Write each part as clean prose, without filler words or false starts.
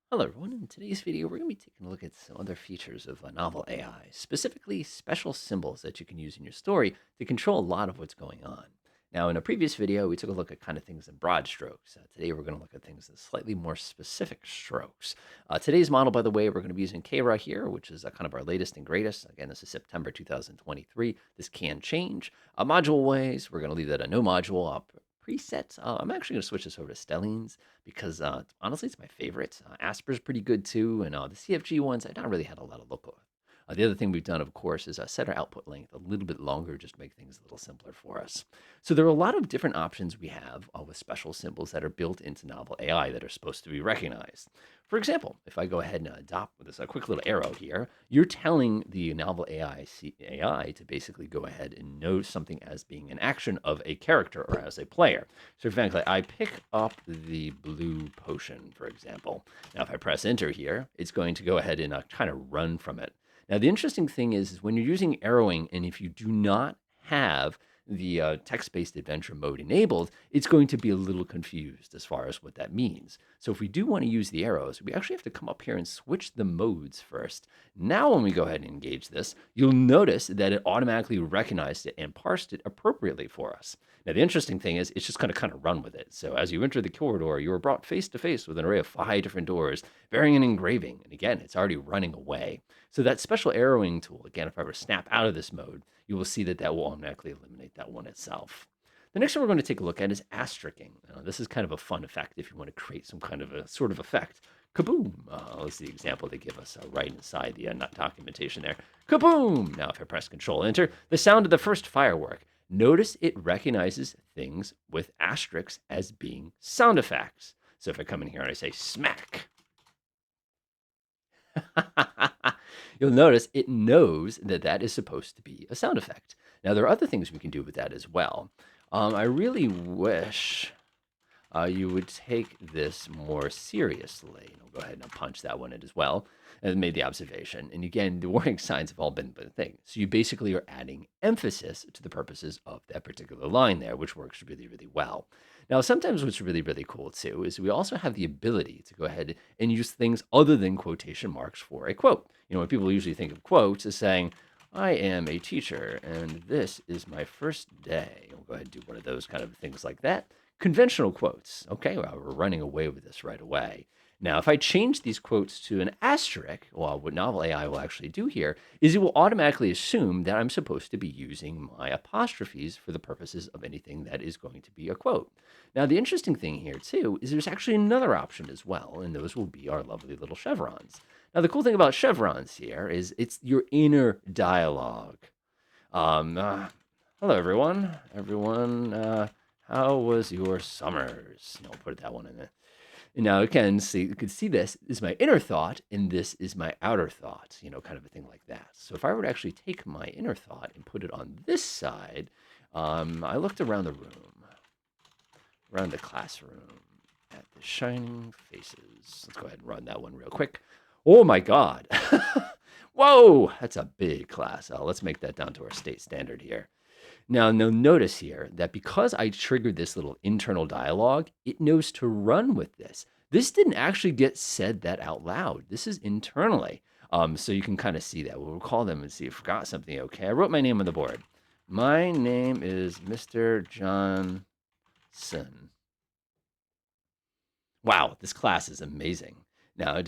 Hello everyone, in today's video we're going to be taking a look at some other features of Novel AI, specifically special symbols that you can use in your story to control a lot of what's going on. Now in a previous video we took a look at kind of things in broad strokes. Today we're going to look at things in slightly more specific strokes. Today's model, by the way, we're going to be using Kra here, which is kind of our latest and greatest. Again, this is September 2023. This can change. Module ways, we're going to leave that a no module preset. I'm actually going to switch this over to Stellines because honestly, it's my favorite. Asper's pretty good too, and the CFG ones I've not really had a lot of look with. The other thing we've done, of course, is set our output length a little bit longer just to make things a little simpler for us. So there are a lot of different options we have with special symbols that are built into Novel AI that are supposed to be recognized. For example, if I go ahead and adopt with this a quick little arrow here, you're telling the Novel AI to basically go ahead and know something as being an action of a character or as a player. So, for example, I pick up the blue potion, for example. Now, if I press enter here, it's going to go ahead and kind of run from it. Now, the interesting thing is when you're using arrowing, and if you do not have the text-based adventure mode enabled, it's going to be a little confused as far as what that means. So if we do want to use the arrows, we actually have to come up here and switch the modes first. Now, when we go ahead and engage this, you'll notice that it automatically recognized it and parsed it appropriately for us. Now, the interesting thing is it's just going to kind of run with it. So as you enter the corridor, you are brought face to face with an array of 5 different doors bearing an engraving. And again, it's already running away. So that special arrowing tool, again, if I were to snap out of this mode, you will see that that will automatically eliminate that one itself. The next one we're going to take a look at is asterisking. This is kind of a fun effect if you want to create some kind of a sort of effect. Kaboom! That's the example they give us right inside the documentation there. Kaboom! Now if I press Control-Enter, the sound of the first firework. Notice it recognizes things with asterisks as being sound effects. So if I come in here and I say smack, you'll notice it knows that that is supposed to be a sound effect. Now, there are other things we can do with that as well. I really wish you would take this more seriously. I'll go ahead and punch that one in as well and made the observation. And again, the warning signs have all been the thing. So you basically are adding emphasis to the purposes of that particular line there, which works really, really well. Now, sometimes what's really, really cool too is we also have the ability to go ahead and use things other than quotation marks for a quote. When people usually think of quotes as saying, I am a teacher and this is my first day. We'll go ahead and do one of those kind of things like that. Conventional quotes. Okay, well, we're running away with this right away. Now, if I change these quotes to an asterisk, well, what Novel AI will actually do here is it will automatically assume that I'm supposed to be using my apostrophes for the purposes of anything that is going to be a quote. Now, the interesting thing here, too, is there's actually another option as well, and those will be our lovely little chevrons. Now, the cool thing about chevrons here is it's your inner dialogue. Um, uh, Hello, everyone. How was your summers? I'll put that one in there. And now again, see, you can see this is my inner thought, and this is my outer thought, kind of a thing like that. So if I were to actually take my inner thought and put it on this side, I looked around the room, around the classroom, at the shining faces. Let's go ahead and run that one real quick. Oh my God. Whoa, that's a big class. Let's make that down to our state standard here. Now, notice here that because I triggered this little internal dialogue, it knows to run with this. This didn't actually get said that out loud. This is internally. So you can kind of see that. We'll call them and see if I forgot something. Okay, I wrote my name on the board. My name is Mr. Johnson. Wow, this class is amazing. Now,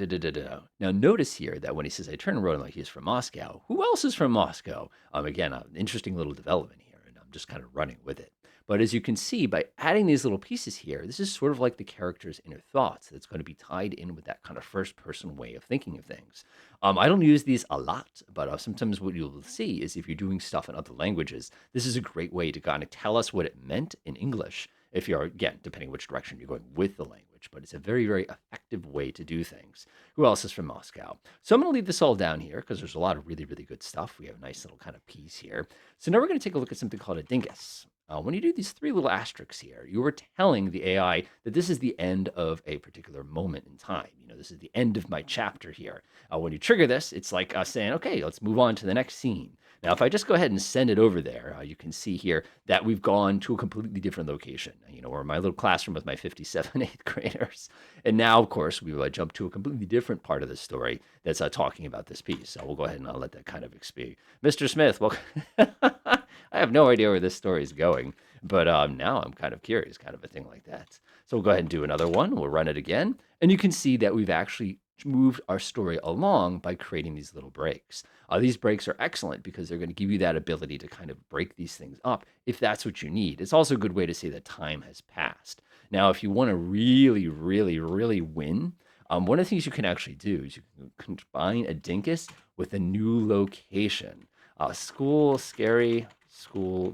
now notice here that when he says I turn and wrote him like he's from Moscow, who else is from Moscow? Again, an interesting little development here, and I'm just kind of running with it. But as you can see, by adding these little pieces here, this is sort of like the character's inner thoughts that's going to be tied in with that kind of first-person way of thinking of things. I don't use these a lot, but sometimes what you'll see is if you're doing stuff in other languages, this is a great way to kind of tell us what it meant in English if you're, again, depending which direction you're going with the language, but it's a very, very effective way to do things. Who else is from Moscow? So I'm going to leave this all down here because there's a lot of really, really good stuff. We have a nice little kind of piece here. So now we're going to take a look at something called a dingus. When you do these three little asterisks here, you are telling the AI that this is the end of a particular moment in time. This is the end of my chapter here. When you trigger this, it's like saying, okay, let's move on to the next scene. Now, if I just go ahead and send it over there, you can see here that we've gone to a completely different location. We're in my little classroom with my 57 eighth graders. And now, of course, we will jump to a completely different part of the story that's talking about this piece. So we'll go ahead and I'll let that kind of expand. Mr. Smith, well, I have no idea where this story is going, but now I'm kind of curious, kind of a thing like that. So we'll go ahead and do another one. We'll run it again. And you can see that we've actually moved our story along by creating these little breaks. These breaks are excellent because they're going to give you that ability to kind of break these things up if that's what you need. It's also a good way to say that time has passed. Now, if you want to really, really, really win, one of the things you can actually do is you can combine a dingus with a new location. School, scary, school,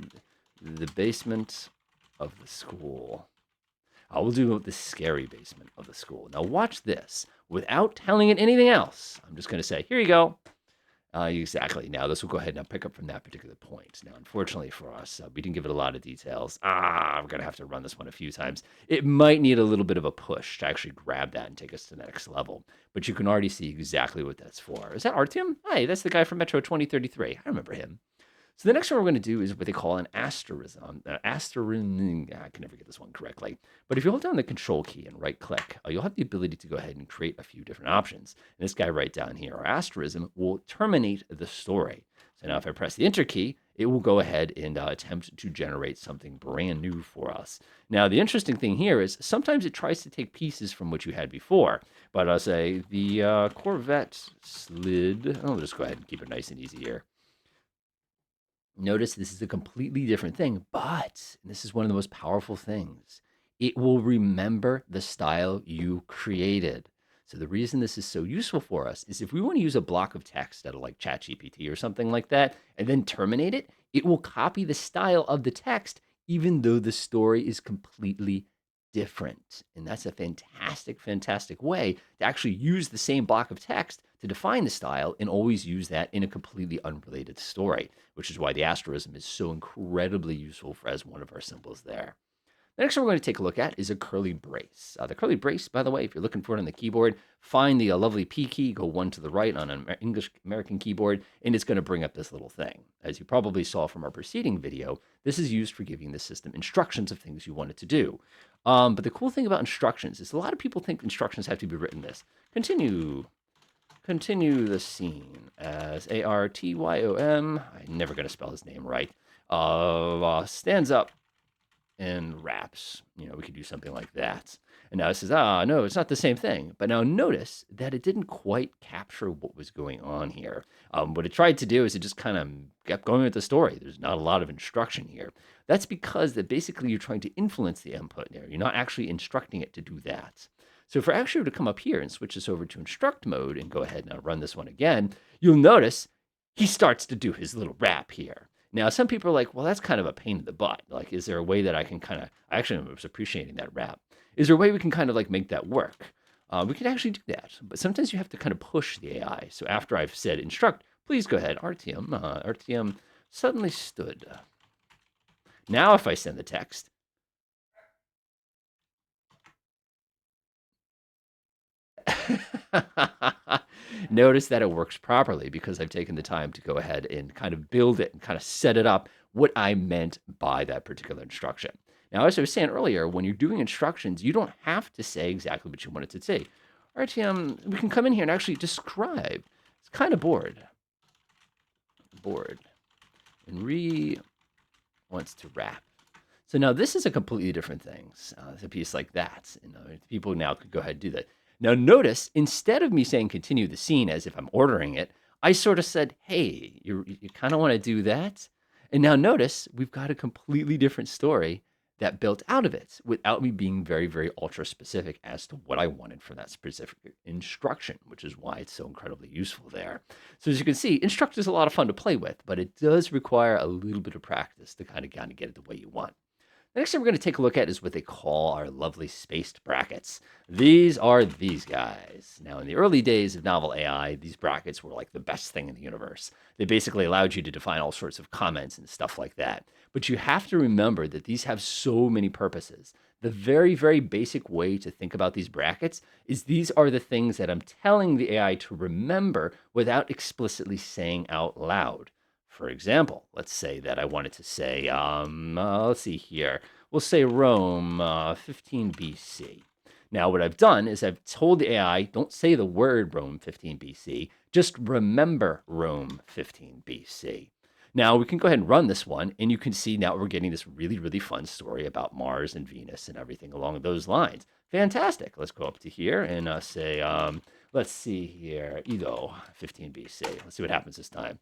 the basement of the school. We'll do the scary basement of the school. Now watch this. Without telling it anything else, I'm just going to say, here you go. Exactly. Now this will go ahead and pick up from that particular point. Now, unfortunately for us, we didn't give it a lot of details. We're going to have to run this one a few times. It might need a little bit of a push to actually grab that and take us to the next level. But you can already see exactly what that's for. Is that Artyom? Hi, that's the guy from Metro 2033. I remember him. So the next one we're going to do is what they call an asterism. I can never get this one correctly. But if you hold down the control key and right click, you'll have the ability to go ahead and create a few different options. And this guy right down here, our asterism, will terminate the story. So now if I press the enter key, it will go ahead and attempt to generate something brand new for us. Now, the interesting thing here is sometimes it tries to take pieces from what you had before. But I'll say the Corvette slid. I'll just go ahead and keep it nice and easy here. Notice this is a completely different thing, but and this is one of the most powerful things. It will remember the style you created. So the reason this is so useful for us is if we want to use a block of text out of like ChatGPT or something like that, and then terminate it, it will copy the style of the text, even though the story is completely different. And that's a fantastic, fantastic way to actually use the same block of text to define the style and always use that in a completely unrelated story, which is why the asterism is so incredibly useful for as one of our symbols there. The next one we're going to take a look at is a curly brace. The curly brace, by the way, if you're looking for it on the keyboard, find the lovely P key, go one to the right on an English American keyboard, and it's going to bring up this little thing. As you probably saw from our preceding video, this is used for giving the system instructions of things you want it to do. But the cool thing about instructions is a lot of people think instructions have to be written this. Continue the scene as Artyom. I'm never going to spell his name right. Stands up and raps. We could do something like that. And now it says, no, it's not the same thing. But now notice that it didn't quite capture what was going on here. What it tried to do is it just kind of kept going with the story. There's not a lot of instruction here. That's because that basically you're trying to influence the input there. You're not actually instructing it to do that. So if we're actually to come up here and switch this over to instruct mode and go ahead and run this one again, you'll notice he starts to do his little rap here. Now, some people are like, well, that's kind of a pain in the butt. Like, is there a way that I can kind of, I actually was appreciating that rap. Is there a way we can kind of like make that work? We can actually do that, but sometimes you have to kind of push the AI. So after I've said instruct, please go ahead, Artyom suddenly stood. Now if I send the text, notice that it works properly because I've taken the time to go ahead and kind of build it and kind of set it up what I meant by that particular instruction. Now, as I was saying earlier, when you're doing instructions, you don't have to say exactly what you want it to say. Artyom, we can come in here and actually describe. It's kind of bored. And wants to rap. So now this is a completely different thing. It's a piece like that. People now could go ahead and do that. Now notice, instead of me saying continue the scene as if I'm ordering it, I sort of said, hey, you kind of want to do that? And now notice, we've got a completely different story that built out of it without me being very, very ultra specific as to what I wanted for that specific instruction, which is why it's so incredibly useful there. So as you can see, instruct is a lot of fun to play with, but it does require a little bit of practice to kind of get it the way you want. The next thing we're going to take a look at is what they call our lovely spaced brackets. These are these guys. Now, in the early days of novel AI, these brackets were like the best thing in the universe. They basically allowed you to define all sorts of comments and stuff like that. But you have to remember that these have so many purposes. The very, very basic way to think about these brackets is these are the things that I'm telling the AI to remember without explicitly saying out loud. For example, let's say that I wanted to say, let's see here. We'll say Rome, 15 BC. Now, what I've done is I've told the AI, don't say the word Rome 15 BC, just remember Rome 15 BC. Now, we can go ahead and run this one, and you can see now we're getting this really, really fun story about Mars and Venus and everything along those lines. Fantastic. Let's go up to here and say, let's see here, Edo 15 BC. Let's see what happens this time.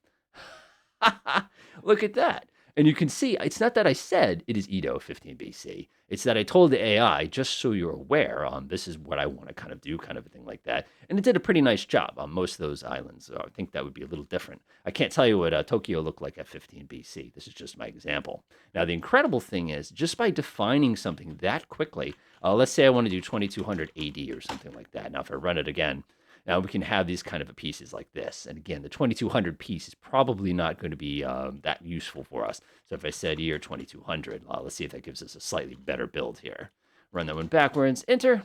Look at that. And you can see, it's not that I said it is Edo 15 BC. It's that I told the AI, just so you're aware, this is what I want to kind of do, kind of a thing like that. And it did a pretty nice job on most of those islands. I think that would be a little different. I can't tell you what Tokyo looked like at 15 BC. This is just my example. Now, the incredible thing is, just by defining something that quickly, let's say I want to do 2200 AD or something like that. Now, if I run it again, now we can have these kind of pieces like this. And again, the 2200 piece is probably not going to be that useful for us. So if I said year 2200, let's see if that gives us a slightly better build here. Run that one backwards, enter.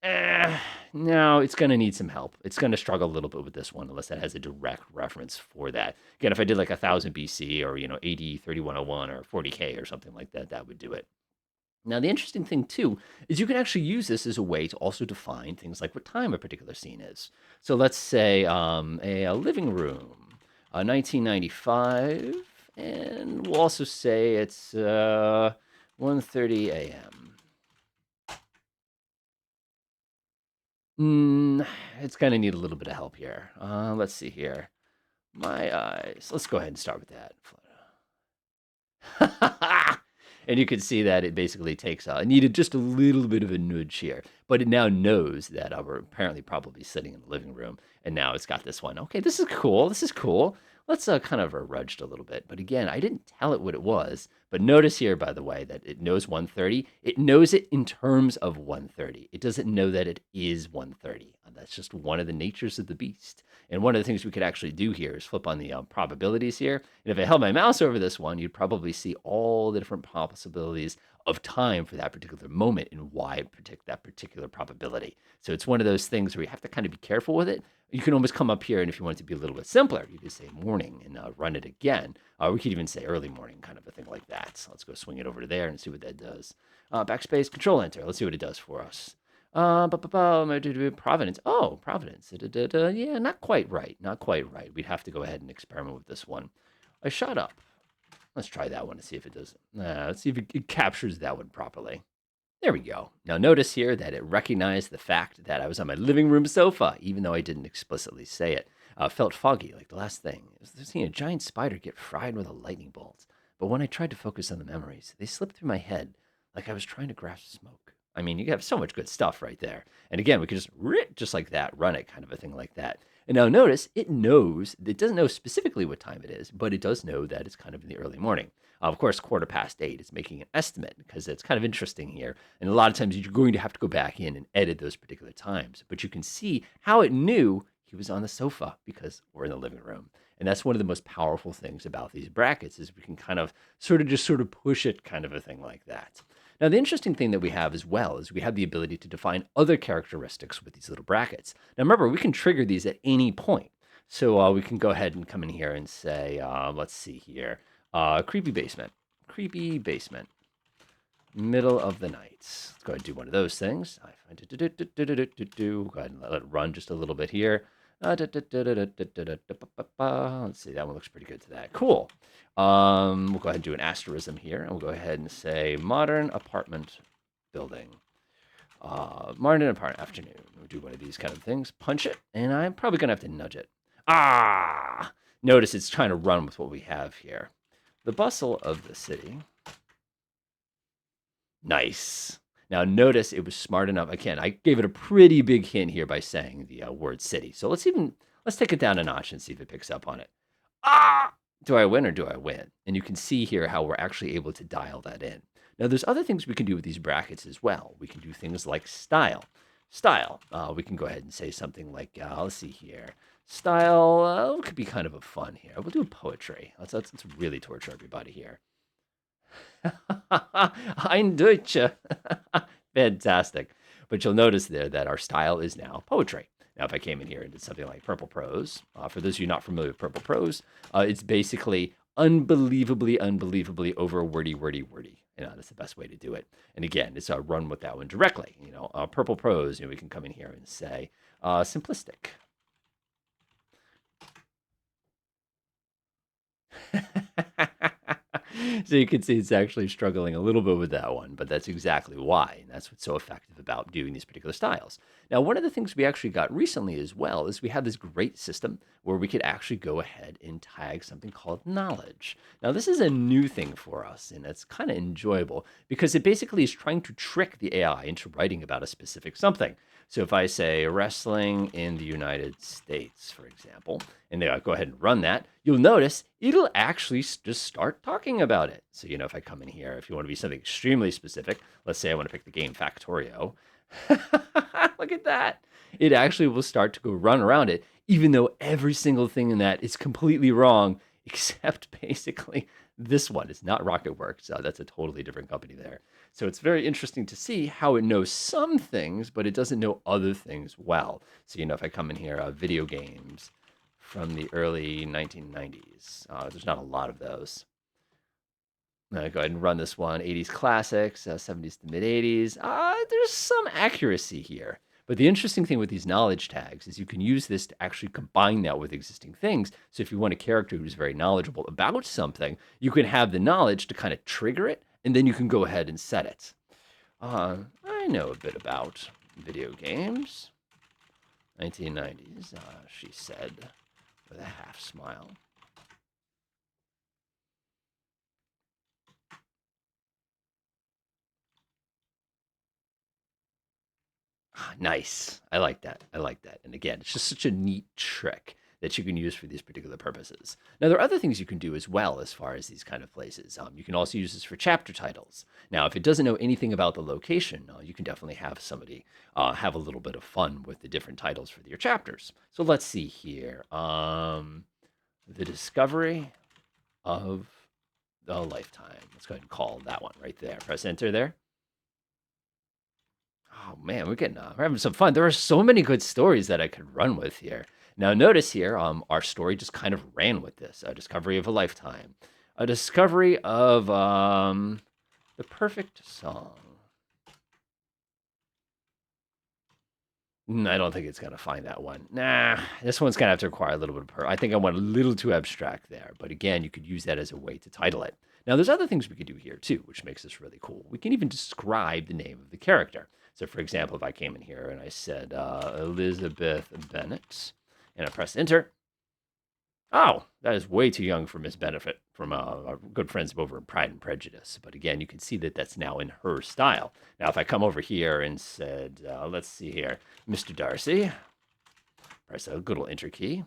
Now it's going to need some help. It's going to struggle a little bit with this one unless it has a direct reference for that. Again, if I did like 1000 BC or, AD 3101 or 40K or something like that, that would do it. Now, the interesting thing, too, is you can actually use this as a way to also define things like what time a particular scene is. So let's say a living room, 1995, and we'll also say it's 1:30 a.m. It's going to need a little bit of help here. Let's see here. My eyes. Let's go ahead and start with that. And you can see that it basically takes it needed just a little bit of a nudge here, but it now knows that we're apparently probably sitting in the living room, and now it's got this one. Okay, this is cool. This is cool. Let's kind of rudged a little bit, but again, I didn't tell it what it was. But notice here, by the way, that it knows 1:30. It knows it in terms of 1:30. It doesn't know that it is 1:30. That's just one of the natures of the beast. And one of the things we could actually do here is flip on the probabilities here. And if I held my mouse over this one, you'd probably see all the different possibilities of time for that particular moment and why it predict that particular probability. So it's one of those things where you have to kind of be careful with it. You can almost come up here, and if you want it to be a little bit simpler, you could say morning and run it again. We could even say early morning, kind of a thing like that. So let's go swing it over to there and see what that does. Backspace, Control Enter. Let's see what it does for us. Providence. Oh, Providence. Yeah, not quite right. Not quite right. We'd have to go ahead and experiment with this one. I shot up. Let's try that one to see if it does. Let's see if it captures that one properly. There we go. Now notice here that it recognized the fact that I was on my living room sofa, even though I didn't explicitly say it. Felt foggy, like the last thing. I was seeing a giant spider get fried with a lightning bolt. But when I tried to focus on the memories, they slipped through my head like I was trying to grasp smoke. I mean, you have so much good stuff right there. And again, we could just like that, run it, kind of a thing like that. And now notice, it knows, it doesn't know specifically what time it is, but it does know that it's kind of in the early morning. Of course, 8:15 is making an estimate because it's kind of interesting here. And a lot of times you're going to have to go back in and edit those particular times. But you can see how it knew he was on the sofa because we're in the living room. And that's one of the most powerful things about these brackets is we can kind of sort of push it, kind of a thing like that. Now, the interesting thing that we have as well is we have the ability to define other characteristics with these little brackets. Now, remember, we can trigger these at any point. So we can go ahead and come in here and say, let's see here, creepy basement, middle of the night. Let's go ahead and do one of those things. Go ahead and let it run just a little bit here. Let's see, that one looks pretty good to that. Cool. We'll go ahead and do an asterism here, and we'll go ahead and say modern apartment building. Modern apartment afternoon. We'll do one of these kind of things. Punch it, and I'm probably going to have to nudge it. Notice it's trying to run with what we have here. The bustle of the city. Nice. Now, notice it was smart enough. Again, I gave it a pretty big hint here by saying the word city. So let's take it down a notch and see if it picks up on it. Do I win or do I win? And you can see here how we're actually able to dial that in. Now, there's other things we can do with these brackets as well. We can do things like style. Style, we can go ahead and say something like, let's see here. Style could be kind of a fun here. We'll do poetry. Let's really torture everybody here. Ein Deutsche. Fantastic. But you'll notice there that our style is now poetry. Now, if I came in here and did something like purple prose, for those of you not familiar with purple prose, it's basically unbelievably over wordy. That's the best way to do it. And again, it's run with that one directly. Purple prose, we can come in here and say simplistic. So you can see it's actually struggling a little bit with that one, but that's exactly why. And that's what's so effective about doing these particular styles. Now, one of the things we actually got recently as well is we have this great system where we could actually go ahead and tag something called knowledge. Now, this is a new thing for us, and it's kind of enjoyable because it basically is trying to trick the AI into writing about a specific something. So if I say wrestling in the United States, for example, and then I go ahead and run that, you'll notice it'll actually just start talking about it. So, if I come in here, if you want to be something extremely specific, let's say I want to pick the game Factorio. Look at that. It actually will start to go run around it, even though every single thing in that is completely wrong, except basically this one. It's not RocketWorks. That's a totally different company there. So it's very interesting to see how it knows some things, but it doesn't know other things well. So, if I come in here, video games from the early 1990s, there's not a lot of those. I'm going to go ahead and run this one. 80s classics, 70s to mid 80s. There's some accuracy here. But the interesting thing with these knowledge tags is you can use this to actually combine that with existing things. So if you want a character who's very knowledgeable about something, you can have the knowledge to kind of trigger it, and then you can go ahead and set it. I know a bit about video games. 1990s, she said with a half smile. Nice. I like that. And again, it's just such a neat trick that you can use for these particular purposes. Now, there are other things you can do as well as far as these kind of places. You can also use this for chapter titles. Now, if it doesn't know anything about the location, you can definitely have somebody have a little bit of fun with the different titles for your chapters. So let's see here. The discovery of the lifetime. Let's go ahead and call that one right there. Press enter there. Oh man, we're having some fun. There are so many good stories that I could run with here. Now notice here, our story just kind of ran with this. A discovery of a lifetime. A discovery of the perfect song. I don't think it's going to find that one. Nah, this one's going to have to require a little bit of I think I went a little too abstract there. But again, you could use that as a way to title it. Now, there's other things we could do here, too, which makes this really cool. We can even describe the name of the character. So, for example, if I came in here and I said Elizabeth Bennet, and I press enter. Oh, that is way too young for Miss Benefit from our good friends over in Pride and Prejudice. But again, you can see that that's now in her style. Now, if I come over here and said, let's see here, Mr. Darcy, press a good old enter key.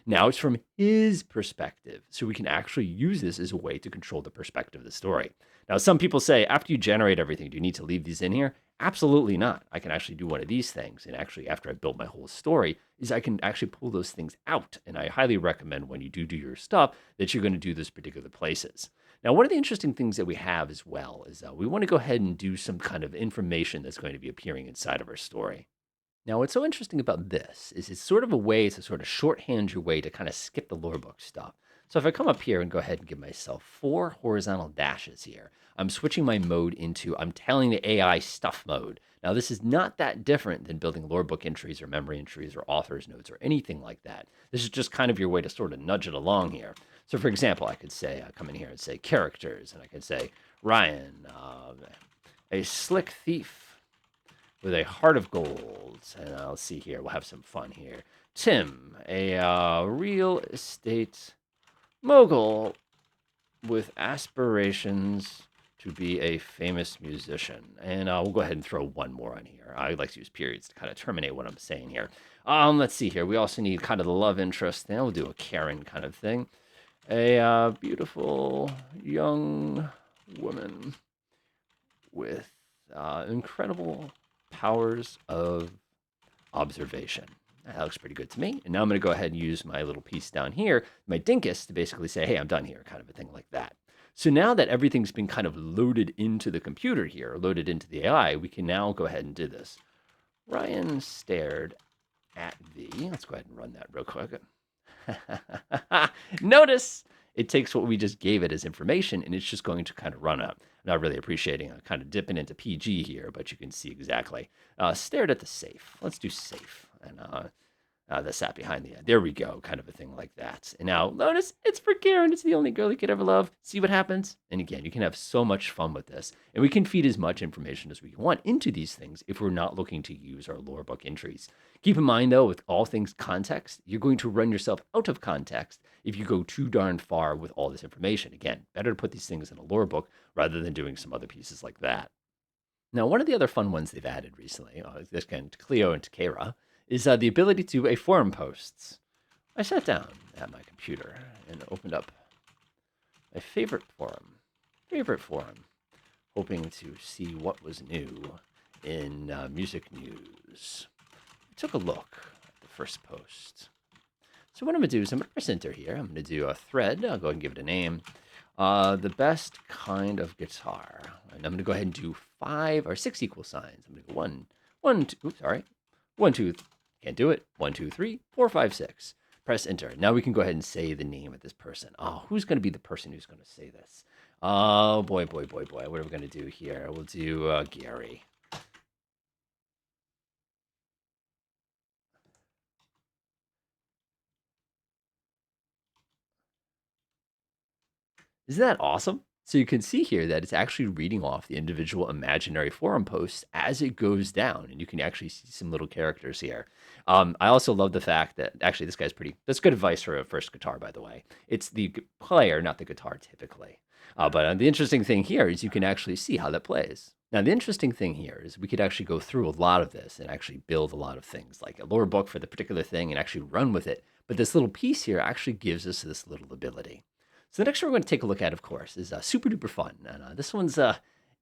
Now it's from his perspective. So we can actually use this as a way to control the perspective of the story. Now, some people say, after you generate everything, do you need to leave these in here? Absolutely not. I can actually do one of these things. And actually, after I build my whole story, is I can actually pull those things out. And I highly recommend when you do your stuff that you're going to do those particular places. Now, one of the interesting things that we have as well is we want to go ahead and do some kind of information that's going to be appearing inside of our story. Now, what's so interesting about this is it's sort of a way to sort of shorthand your way to kind of skip the lore book stuff. So if I come up here and go ahead and give myself 4 horizontal dashes here, I'm switching my mode into, I'm telling the AI stuff mode. Now, this is not that different than building lore book entries or memory entries or author's notes or anything like that. This is just kind of your way to sort of nudge it along here. So for example, I could say, come in here and say characters, and I could say, Ryan, a slick thief with a heart of gold. And I'll see here, we'll have some fun here. Tim, a real estate mogul with aspirations to be a famous musician. And we'll go ahead and throw one more on here. I like to use periods to kind of terminate what I'm saying here. Let's see here. We also need kind of the love interest. Then we'll do a Karen kind of thing. A beautiful young woman with incredible powers of observation. That looks pretty good to me. And now I'm going to go ahead and use my little piece down here, my Dingus, to basically say, hey, I'm done here, kind of a thing like that. So now that everything's been kind of loaded into the computer here, loaded into the AI, we can now go ahead and do this. Ryan stared at the, let's go ahead and run that real quick. Notice it takes what we just gave it as information and it's just going to kind of run up. Not really appreciating kind of dipping into PG here, but you can see exactly. Stared at the safe. Let's do safe. And the sat behind the there we go, kind of a thing like that. And now notice it's for Karen. It's the only girl you could ever love. See what happens? And again, you can have so much fun with this. And we can feed as much information as we want into these things if we're not looking to use our lore book entries. Keep in mind, though, with all things context, you're going to run yourself out of context if you go too darn far with all this information. Again, better to put these things in a lore book rather than doing some other pieces like that. Now, one of the other fun ones they've added recently, this kind to Cleo and to Kara, is the ability to do a forum posts. I sat down at my computer and opened up my favorite forum, hoping to see what was new in music news. I took a look at the first post. So what I'm going to do is I'm going to press enter here. I'm going to do a thread. I'll go ahead and give it a name. The best kind of guitar. And I'm going to go ahead and do 5 or 6 equal signs. I'm going to go 1, 2, oops, sorry. 1, 2, can't do it. 1, 2, 3, 4, 5, 6. Press enter. Now we can go ahead and say the name of this person. Oh, who's going to be the person who's going to say this? Oh, boy. What are we going to do here? We'll do Gary. Isn't that awesome? So you can see here that it's actually reading off the individual imaginary forum posts as it goes down, and you can actually see some little characters here. I also love the fact that actually this guy's that's good advice for a first guitar, by the way. It's the player, not the guitar typically. But the interesting thing here is you can actually see how that plays. Now, the interesting thing here is we could actually go through a lot of this and actually build a lot of things, like a lore book for the particular thing and actually run with it. But this little piece here actually gives us this little ability. So the next one we're going to take a look at, of course, is super duper fun. And this one's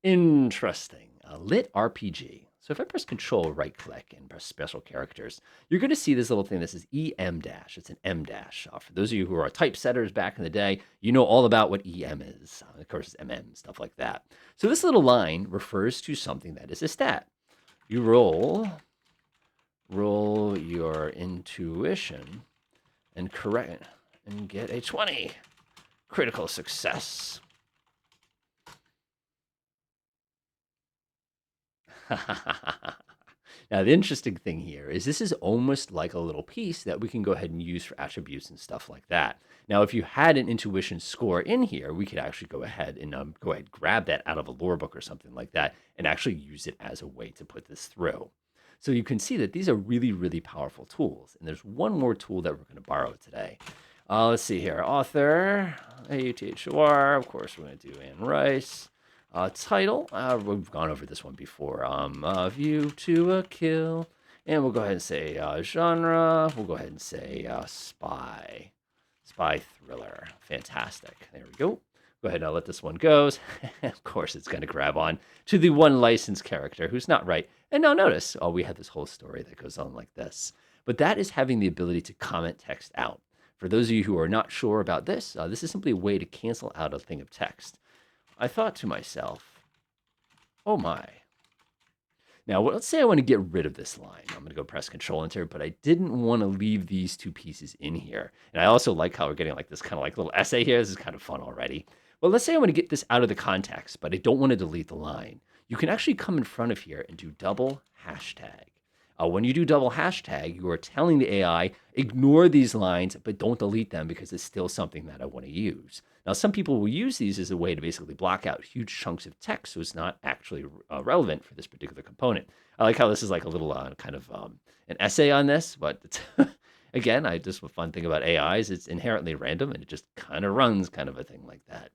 interesting. Lit RPG. So if I press Control, right click, and press Special Characters, you're going to see this little thing. This is EM dash. It's an M dash. For those of you who are typesetters back in the day, you know all about what EM is. Of course, it's MM, stuff like that. So this little line refers to something that is a stat. You roll your intuition and correct and get a 20. Critical success. Now, the interesting thing here is this is almost like a little piece that we can go ahead and use for attributes and stuff like that. Now, if you had an intuition score in here, we could actually go ahead and grab that out of a lore book or something like that and actually use it as a way to put this through. So you can see that these are really, really powerful tools. And there's one more tool that we're going to borrow today. Let's see here. Author, AUTHOR. Of course, we're going to do Anne Rice. Title, we've gone over this one before. View to a Kill. And we'll go ahead and say genre. We'll go ahead and say spy. Spy thriller. Fantastic. There we go. Go ahead and let this one go. Of course, it's going to grab on to the one licensed character who's not right. And now notice, we have this whole story that goes on like this. But that is having the ability to comment text out. For those of you who are not sure about this, this is simply a way to cancel out a thing of text. I thought to myself, oh my. Now, let's say I want to get rid of this line. I'm going to go press Control Enter, but I didn't want to leave these two pieces in here. And I also like how we're getting like this kind of like little essay here. This is kind of fun already. Well, let's say I want to get this out of the context, but I don't want to delete the line. You can actually come in front of here and do double hashtag. When you do double hashtag, you are telling the AI, ignore these lines, but don't delete them because it's still something that I want to use. Now, some people will use these as a way to basically block out huge chunks of text so it's not actually relevant for this particular component. I like how this is like a little kind of an essay on this, but it's again, just a fun thing about AI is it's inherently random and it just kind of runs kind of a thing like that.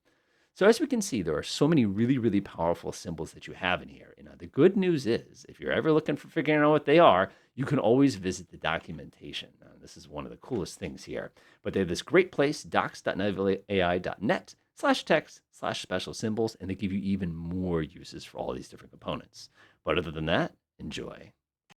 So as we can see, there are so many really, really powerful symbols that you have in here. And the good news is, if you're ever looking for figuring out what they are, you can always visit the documentation. This is one of the coolest things here. But they have this great place, docs.novelai.net/text/special symbols, and they give you even more uses for all these different components. But other than that, enjoy.